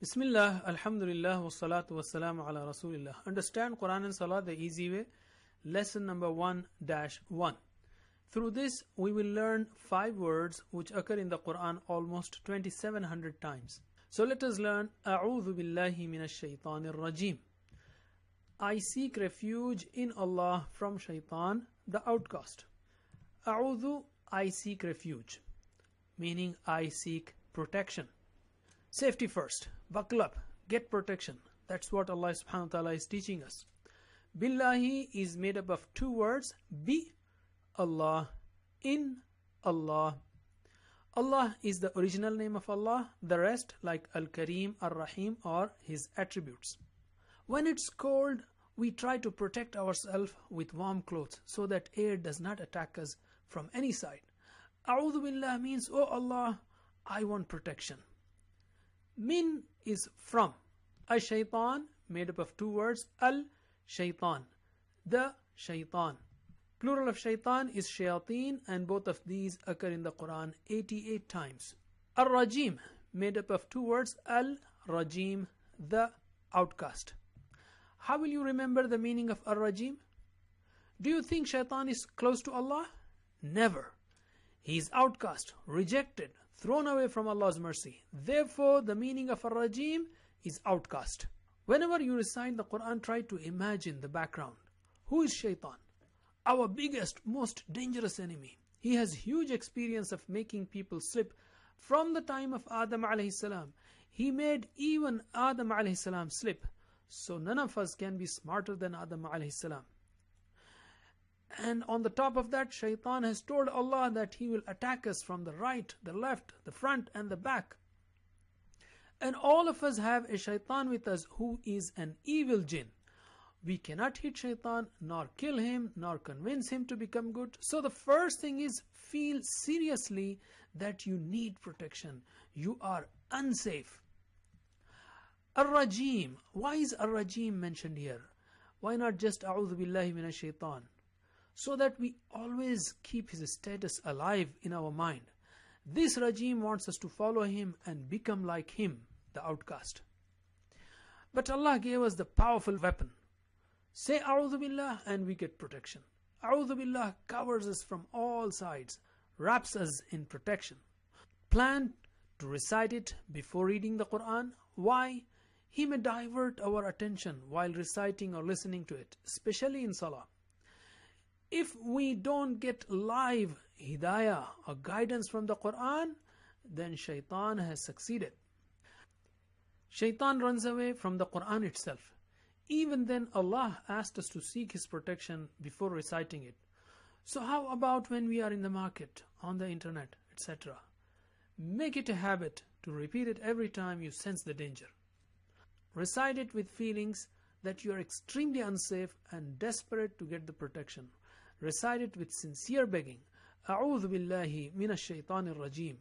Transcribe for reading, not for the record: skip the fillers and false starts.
Bismillah, Alhamdulillah, wassalatu wassalamu ala Rasulillah. Understand Quran and Salah the easy way. Lesson number 1-1. Through this, we will learn 5 words which occur in the Quran almost 2700 times. So let us learn A'udhu billahi minash shaitanir rajim. I seek refuge in Allah from shaitan, the outcast. A'udhu, I seek refuge, meaning I seek protection. Safety first. Buckle up. Get protection. That's what Allah subhanahu wa ta'ala is teaching us. Billahi is made up of 2 words. Bi, Allah. In, Allah. Allah is the original name of Allah. The rest like Al-Kareem, Ar-Rahim or His attributes. When it's cold, we try to protect ourselves with warm clothes so that air does not attack us from any side. A'udhu billah means, oh Allah, I want protection. Min is from. Ash-shaytan made up of 2 words. Al-shaytan, the shaytan. Plural of shaytan is shayateen, and both of these occur in the Quran 88 times. Ar-rajim made up of 2 words. Al-rajim, the outcast. How will you remember the meaning of Ar-rajim? Do you think shaitan is close to Allah? Never. He is outcast, rejected, thrown away from Allah's mercy. Therefore, the meaning of Ar-Rajim is outcast. Whenever you recite the Quran, try to imagine the background. Who is Shaitan? Our biggest, most dangerous enemy. He has huge experience of making people slip from the time of Adam alayhi salam. He made even Adam alayhi salam slip. So none of us can be smarter than Adam alayhi salam. And on the top of that, Shaitan has told Allah that he will attack us from the right, the left, the front and the back. And all of us have a Shaitan with us who is an evil jinn. We cannot hit Shaitan, nor kill him, nor convince him to become good. So the first thing is, feel seriously that you need protection. You are unsafe. Ar-Rajim. Why is Ar-Rajim mentioned here? Why not just A'udhu billahi minash shaitan? So that we always keep his status alive in our mind. This Rajim wants us to follow him and become like him, the outcast. But Allah gave us the powerful weapon. Say A'udhu Billah and we get protection. A'udhu Billah covers us from all sides, wraps us in protection. Plan to recite it before reading the Quran. Why? He may divert our attention while reciting or listening to it, especially in Salah. If we don't get live hidayah or guidance from the Quran, then shaitan has succeeded. Shaitan runs away from the Quran itself. Even then, Allah asked us to seek His protection before reciting it. So how about when we are in the market, on the internet, etc.? Make it a habit to repeat it every time you sense the danger. Recite it with feelings that you are extremely unsafe and desperate to get the protection. Recite it with sincere begging. A'udhu billahi minash shaitanir rajim.